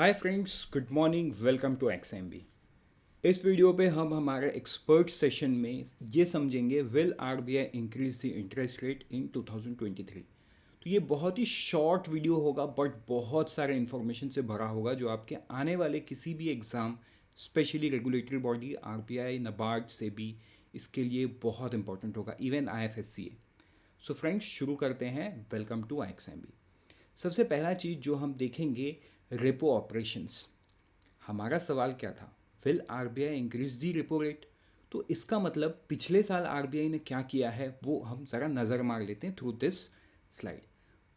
Hi friends, good morning. Welcome to XMB। इस video पे हम हमारे एक्सपर्ट सेशन में ये समझेंगे, will RBI increase the interest rate in 2023। तो ये बहुत ही शॉर्ट वीडियो होगा बट बहुत सारे इन्फॉर्मेशन से भरा होगा जो आपके आने वाले किसी भी exam, specially regulatory body RBI, NABARD, SEBI, इसके लिए बहुत इंपॉर्टेंट होगा, इवन IFSCA। सो फ्रेंड्स, शुरू करते हैं। Welcome to XMB। सबसे पहला चीज़ जो हम देखेंगे, रेपो ऑपरेशंस। हमारा सवाल क्या था? Will RBI increase the repo rate? तो इसका मतलब पिछले साल आरबीआई ने क्या किया है वो हम ज़रा नज़र मार लेते हैं थ्रू दिस स्लाइड।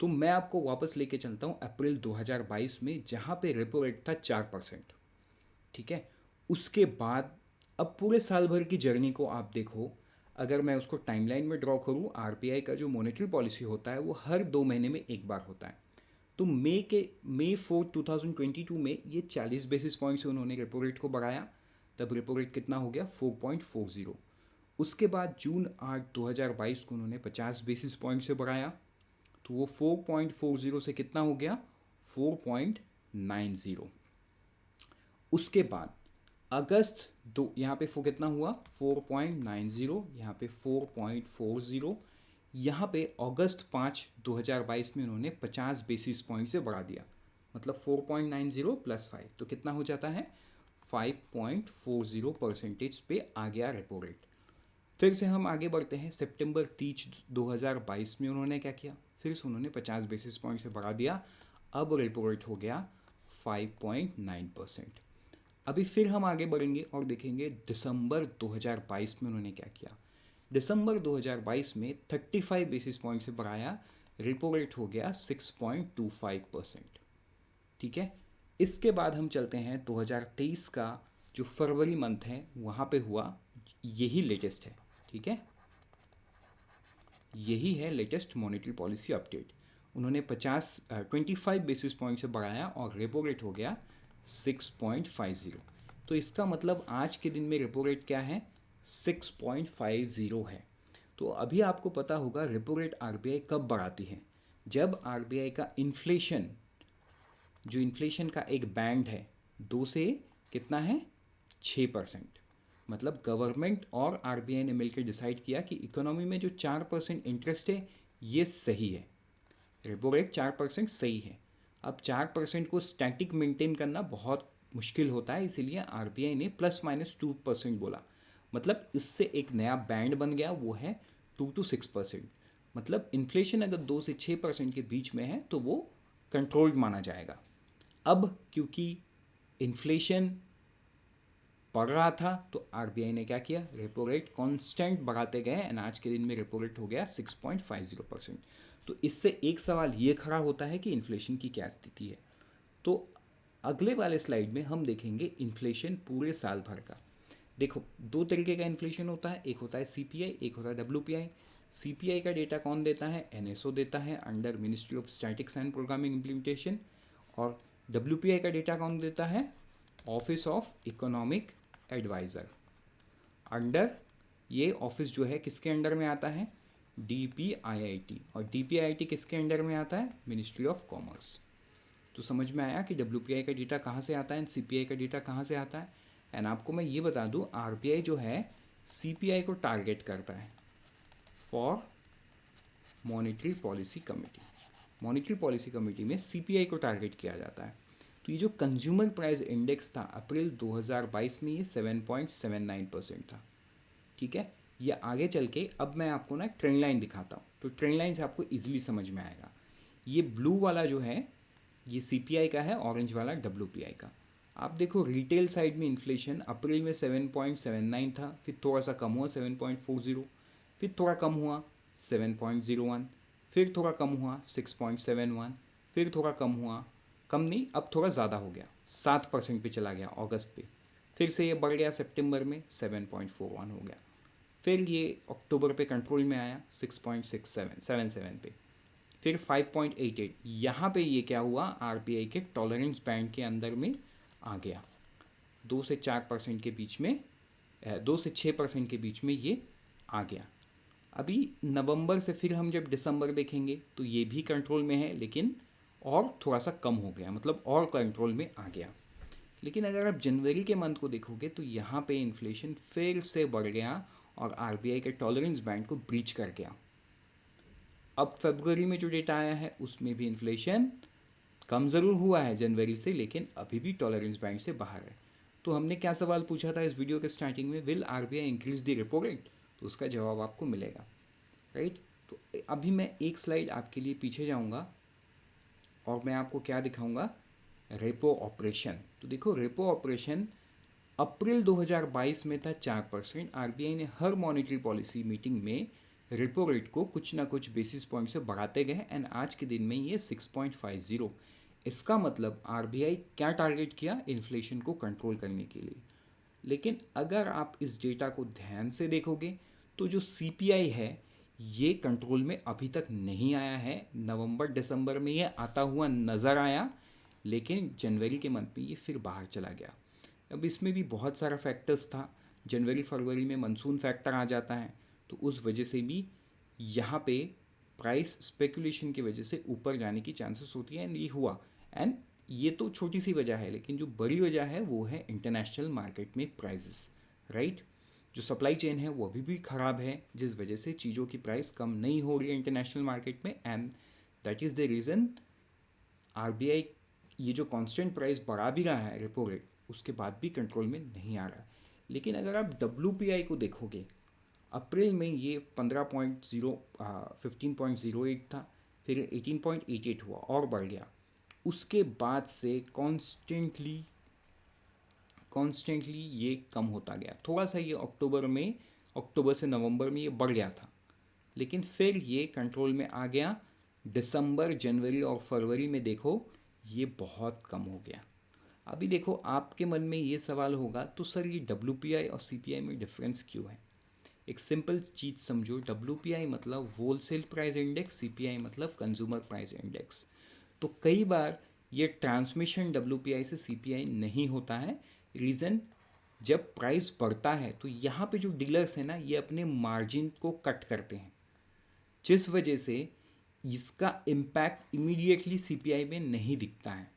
तो मैं आपको वापस लेके चलता हूँ अप्रैल 2022 में, जहाँ पे रेपो रेट था 4%। ठीक है। उसके बाद अब पूरे साल भर की जर्नी को आप देखो। अगर मैं उसको टाइमलाइन में ड्रॉ करूँ, आरबीआई का जो मॉनेटरी पॉलिसी होता है वो हर 2 महीने में एक बार होता है। तो मई 4 2022 में ये 40 बेसिस पॉइंट से उन्होंने रेपो रेट को बढ़ाया। तब रेपो रेट कितना हो गया? 4.40। उसके बाद जून 8 2022 को उन्होंने 50 बेसिस पॉइंट से बढ़ाया। तो वो 4.40 से कितना हो गया? 4.90। उसके बाद अगस्त दो, यहाँ पे कितना हुआ? 4.90। यहाँ पे 4.40। यहाँ पे अगस्त 5 2022 में उन्होंने 50 बेसिस पॉइंट से बढ़ा दिया। मतलब 4.90 प्लस 5 तो कितना हो जाता है? 5.40% पे आ गया रेपो रेट। फिर से हम आगे बढ़ते हैं। सितंबर 30 2022 में उन्होंने क्या किया? फिर से उन्होंने 50 बेसिस पॉइंट से बढ़ा दिया। अब रेपो रेट हो गया 5.9%। अभी फिर हम आगे बढ़ेंगे और देखेंगे दिसंबर 2022 में उन्होंने क्या किया। दिसंबर 2022 में 35 बेसिस पॉइंट से बढ़ाया। रेपो रेट हो गया 6.25%। ठीक है। इसके बाद हम चलते हैं 2023 का जो फरवरी मंथ है वहाँ पे हुआ। यही लेटेस्ट है। ठीक है, यही है लेटेस्ट मॉनेटरी पॉलिसी अपडेट। उन्होंने 25 बेसिस पॉइंट से बढ़ाया और रेपो रेट हो गया 6.50। तो इसका मतलब आज के दिन में रेपो रेट क्या है? 6.50 है। तो अभी आपको पता होगा रेपो रेट आरबीआई कब बढ़ाती है? जब आरबीआई का इन्फ्लेशन, जो इन्फ्लेशन का एक बैंड है, 2 से कितना है? 6%। मतलब गवर्नमेंट और आरबीआई ने मिलकर डिसाइड किया कि इकोनॉमी में जो 4% इंटरेस्ट है ये सही है। रेपो रेट 4% सही है। अब 4% को स्टैटिक मेंटेन करना बहुत मुश्किल होता है, इसीलिए आरबीआई ने ±2% बोला। मतलब इससे एक नया बैंड बन गया, वो है 2 to 6%। मतलब इन्फ्लेशन अगर 2 से 6% के बीच में है तो वो कंट्रोल्ड माना जाएगा। अब क्योंकि इन्फ्लेशन बढ़ रहा था तो आरबीआई ने क्या किया? रेपो रेट कांस्टेंट बढ़ाते गए एंड आज के दिन में रेपो रेट हो गया 6.50%। तो इससे एक सवाल ये खड़ा होता है कि इन्फ्लेशन की क्या स्थिति है। तो अगले वाले स्लाइड में हम देखेंगे इन्फ्लेशन पूरे साल भर का। देखो, दो तरीके का इन्फ्लेशन होता है, एक होता है सीपीआई, एक होता है डब्ल्यूपीआई। सीपीआई का डेटा कौन देता है? एनएसओ देता है, under ministry of statistics and programming implementation. और डब्ल्यूपीआई का डेटा कौन देता है? Office of economic adviser. Under ये ऑफिस जो है किसके अंडर में आता है? DPIIT। और DPIIT किसके अंडर में आता है? Ministry of commerce. तो समझ में आया कि डब्ल्यूपीआई का डेटा कहाँ से आता है एंड सीपीआई का डेटा कहाँ से आता है। एंड आपको मैं ये बता दूँ, आरबीआई जो है सीपीआई को टारगेट करता है for monetary policy committee. Monetary policy committee में सीपीआई को टारगेट किया जाता है। तो ये जो कंज्यूमर प्राइस इंडेक्स था अप्रैल 2022 में, ये 7.79% था। ठीक है। ये आगे चल के अब मैं आपको ना ट्रेंड लाइन दिखाता हूँ, तो ट्रेंड लाइन से आपको इजीली समझ में आएगा। ये ब्लू वाला जो है ये सीपीआई का है, ऑरेंज वाला डब्ल्यूपीआई का। आप देखो रिटेल साइड में इन्फ्लेशन अप्रैल में 7.79 था, फिर थोड़ा सा कम हुआ 7.40, फिर थोड़ा कम हुआ 7.01, फिर थोड़ा कम हुआ 6.71, फिर थोड़ा कम हुआ, कम नहीं अब थोड़ा ज़्यादा हो गया, 7% पे चला गया अगस्त पे। फिर से ये बढ़ गया सितंबर में 7.41 हो गया। फिर ये अक्टूबर पे कंट्रोल में आया 6.77 पे। फिर 5.88, यहाँ पे ये क्या हुआ? आरबीआई के टॉलरेंस बैंड के अंदर में आ गया। 2 से 4% के बीच में, 2 से 6% के बीच में ये आ गया। अभी नवंबर से फिर हम जब दिसंबर देखेंगे तो ये भी कंट्रोल में है, लेकिन और थोड़ा सा कम हो गया, मतलब और कंट्रोल में आ गया। लेकिन अगर आप जनवरी के मंथ को देखोगे तो यहाँ पे इन्फ्लेशन फिर से बढ़ गया और आरबीआई के टॉलरेंस बैंड को ब्रीच कर गया। अब फरवरी में जो डेटा आया है उसमें भी इन्फ्लेशन कम ज़रूर हुआ है जनवरी से, लेकिन अभी भी टॉलरेंस बैंड से बाहर है। तो हमने क्या सवाल पूछा था इस वीडियो के स्टार्टिंग में, will RBI increase the repo rate? तो उसका जवाब आपको मिलेगा, राइट। तो अभी मैं एक स्लाइड आपके लिए पीछे जाऊंगा और मैं आपको क्या दिखाऊंगा, रेपो ऑपरेशन। तो देखो रेपो ऑपरेशन अप्रैल 2022 में था 4%। आरबीआई ने हर मॉनेटरी पॉलिसी मीटिंग में रेपो रेट को कुछ ना कुछ बेसिस पॉइंट से बढ़ाते गए एंड आज के दिन में ये 6.50। इसका मतलब आरबीआई क्या टारगेट किया, इन्फ्लेशन को कंट्रोल करने के लिए। लेकिन अगर आप इस डेटा को ध्यान से देखोगे तो जो सीपीआई है ये कंट्रोल में अभी तक नहीं आया है। नवंबर दिसंबर में ये आता हुआ नज़र आया, लेकिन जनवरी के मंथ में ये फिर बाहर चला गया। अब इसमें भी बहुत सारा फैक्टर्स था। जनवरी फरवरी में मानसून फैक्टर आ जाता है, तो उस वजह से भी यहाँ पे प्राइस स्पेकुलेशन की वजह से ऊपर जाने की चांसेस होती है एंड ये हुआ। एंड ये तो छोटी सी वजह है, लेकिन जो बड़ी वजह है वो है इंटरनेशनल मार्केट में प्राइसेस, राइट। जो सप्लाई चेन है वो अभी भी ख़राब है, जिस वजह से चीज़ों की प्राइस कम नहीं हो रही है इंटरनेशनल मार्केट में, and that is the reason RBI ये जो कांस्टेंट प्राइस बढ़ा भी रहा है रेपो रेट, उसके बाद भी कंट्रोल में नहीं आ रहा। लेकिन अगर आप डब्ल्यू को देखोगे, अप्रैल में ये 15.08 था, फिर 18.88 हुआ और बढ़ गया। उसके बाद से कॉन्स्टेंटली ये कम होता गया। थोड़ा सा ये अक्टूबर से नवंबर में ये बढ़ गया था, लेकिन फिर ये कंट्रोल में आ गया। दिसंबर, जनवरी और फरवरी में देखो ये बहुत कम हो गया। अभी देखो आपके मन में ये सवाल होगा, तो सर ये डब्ल्यू और सी में डिफरेंस क्यों है? एक सिंपल चीज़ समझो, डब्ल्यू मतलब होलसेल प्राइस इंडेक्स, सी मतलब कंज्यूमर प्राइस इंडेक्स। तो कई बार ये ट्रांसमिशन डब्ल्यू से सी नहीं होता है। रीज़न, जब प्राइस बढ़ता है तो यहाँ पे जो डीलर्स हैं ना, ये अपने मार्जिन को कट करते हैं, जिस वजह से इसका इम्पैक्ट इमीडिएटली सीपीआई में नहीं दिखता है।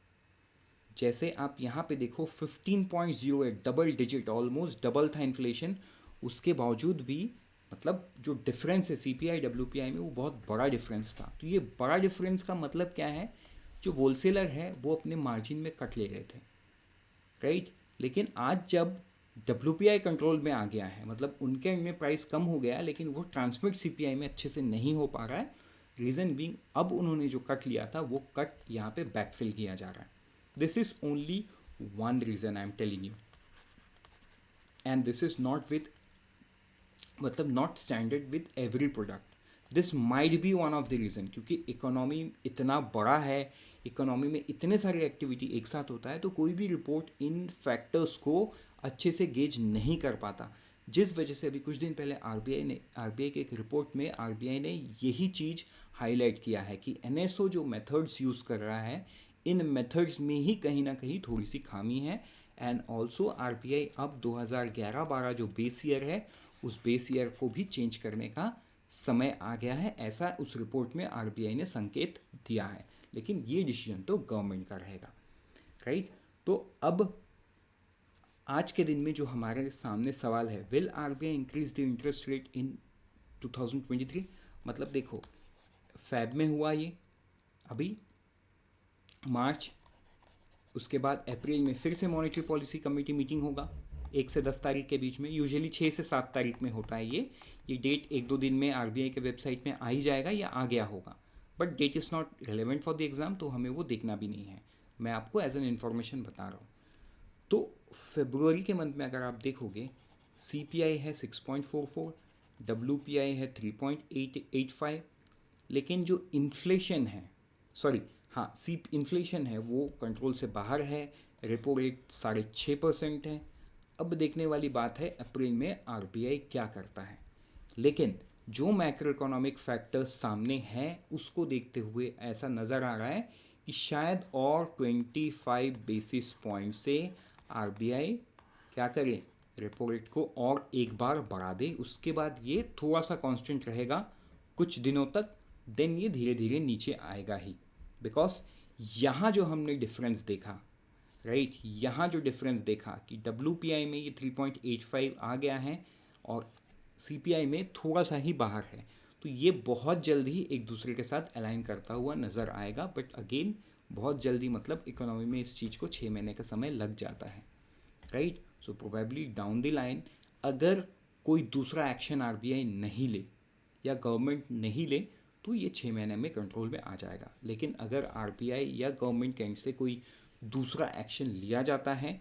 जैसे आप यहाँ पे देखो 15.08, डबल डिजिट, ऑलमोस्ट डबल था इन्फ्लेशन, उसके बावजूद भी मतलब जो डिफरेंस है सीपीआई डब्ल्यूपीआई में वो बहुत बड़ा डिफरेंस था। तो ये बड़ा डिफरेंस का मतलब क्या है, जो होलसेलर है वो अपने मार्जिन में कट ले रहे थे, राइट। लेकिन आज जब डब्ल्यूपीआई कंट्रोल में आ गया है, मतलब उनके एंड में प्राइस कम हो गया, लेकिन वो ट्रांसमिट सीपीआई में अच्छे से नहीं हो पा रहा है। रीज़न बीइंग, अब उन्होंने जो कट लिया था वो कट यहाँ पे बैकफिल किया जा रहा है। This is only one reason I am telling you, and this is not with मतलब not standard with every product. This might be one of the reason, क्योंकि इकोनॉमी इतना बड़ा है, इकोनॉमी में इतने सारे एक्टिविटी एक साथ होता है, तो कोई भी रिपोर्ट इन फैक्टर्स को अच्छे से गेज नहीं कर पाता। जिस वजह से अभी कुछ दिन पहले आरबीआई के एक रिपोर्ट में आरबीआई ने यही चीज़ हाईलाइट किया है कि एनएसओ जो मेथड्स यूज़ कर रहा है, इन मेथड्स में ही कहीं ना कहीं थोड़ी सी खामी है। एंड ऑल्सो आरबीआई अब 2011-12 जो बेस ईयर है, उस बेस ईयर को भी चेंज करने का समय आ गया है, ऐसा उस रिपोर्ट में आरबीआई ने संकेत दिया है। लेकिन ये डिसीजन तो गवर्नमेंट का रहेगा, राइट। तो अब आज के दिन में जो हमारे सामने सवाल है, will RBI increase the interest rate in 2023? मतलब देखो फैब में हुआ ये, अभी मार्च, उसके बाद अप्रैल में फिर से मॉनेटरी पॉलिसी कमेटी मीटिंग होगा 1 से 10 तारीख के बीच में। यूजुअली 6 से 7 तारीख में होता है ये डेट 1-2 दिन में आरबीआई के वेबसाइट में आ ही जाएगा या आ गया होगा, but that is not relevant for the exam, तो हमें वो देखना भी नहीं है, मैं आपको एज एन इन्फॉर्मेशन बता रहा हूँ। तो फरवरी के मंथ में अगर आप देखोगे, सीपीआई है 6.44, डब्ल्यूपीआई है 3.85, लेकिन जो इन्फ्लेशन है, इन्फ्लेशन है वो कंट्रोल से बाहर है, रेपो रेट 6.5% है। अब देखने वाली बात है अप्रैल में आरबीआई क्या करता है, लेकिन जो मैक्रो इकोनॉमिक फैक्टर्स सामने हैं उसको देखते हुए ऐसा नज़र आ रहा है कि शायद और 25 बेसिस पॉइंट से आरबीआई क्या करे, रेपो रेट को और एक बार बढ़ा दे। उसके बाद ये थोड़ा सा कांस्टेंट रहेगा कुछ दिनों तक, देन ये धीरे धीरे नीचे आएगा ही, बिकॉज यहाँ जो हमने डिफरेंस देखा, राइट, यहाँ जो डिफरेंस देखा कि WPI में ये 3.85 आ गया है और CPI में थोड़ा सा ही बाहर है, तो ये बहुत जल्द ही एक दूसरे के साथ अलाइन करता हुआ नज़र आएगा। बट अगेन बहुत जल्दी मतलब इकोनॉमी में इस चीज़ को 6 महीने का समय लग जाता है, right. So probably down the line अगर कोई दूसरा एक्शन RBI नहीं ले या गवर्नमेंट नहीं ले तो ये 6 महीने में कंट्रोल में आ जाएगा। लेकिन अगर RBI या गवर्नमेंट के एंड से कोई दूसरा एक्शन लिया जाता है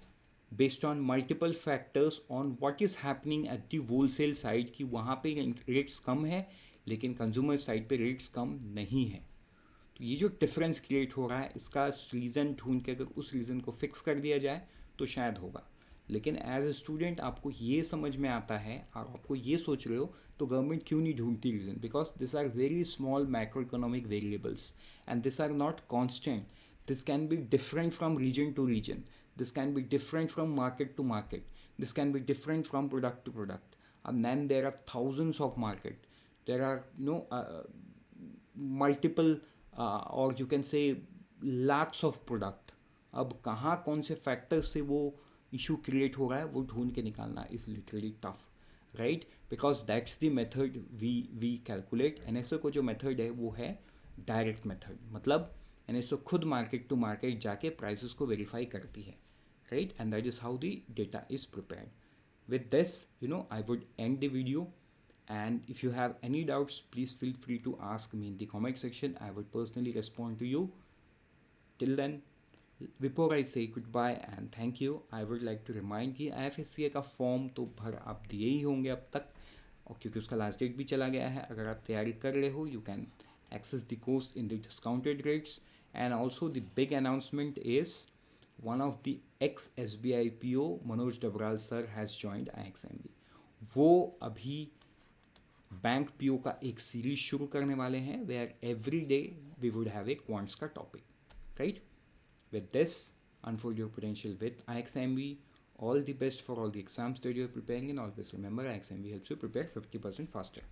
based on multiple factors on what is happening at the wholesale side, कि वहाँ पे रेट्स कम है लेकिन कंज्यूमर साइड पे रेट्स कम नहीं है, तो ये जो डिफरेंस क्रिएट हो रहा है इसका रीज़न ढूंढ के अगर उस रीज़न को फिक्स कर दिया जाए तो शायद होगा। लेकिन एज ए स्टूडेंट आपको ये समझ में आता है और आपको ये सोच रहे हो तो गवर्नमेंट क्यों नहीं ढूंढती reason, because this are very small macro economic variables and this are not constant, this can be different from region to region, this can be different from market to market, this can be different from product to product, and then there are thousands of market, there are multiple or you can say lakhs of product। अब कहाँ कौन से factor से वो issue create हो रहा है वो ढूंढ के निकालना is literally tough, right, because that's the method we calculate. NSO को जो मेथड है वो है डायरेक्ट मेथड, मतलब NSO खुद मार्केट टू मार्केट जाके प्राइसेस को वेरीफाई करती है, right, and that is how the data is prepared. With this, I would end the video, and if you have any doubts please feel free to ask me in the comment section. I would personally respond to you. Till then, before I say goodbye and thank you, I would like to remind कि IFSCA का form तो भर आप दिए ही होंगे अब तक, और क्योंकि उसका लास्ट डेट भी चला गया है, अगर आप तैयारी कर रहे हो you can access the course in the discounted rates। and also the big announcement is one of the ex-SBI PO Manoj Dabral sir has joined IXMB। वो अभी बैंक PO का एक सीरीज शुरू करने वाले हैं where every day we would have a quants का topic, right. With this unfold your potential with IXMB। all the best for all the exams that you are preparing, and always remember IXMB helps you prepare 50% faster।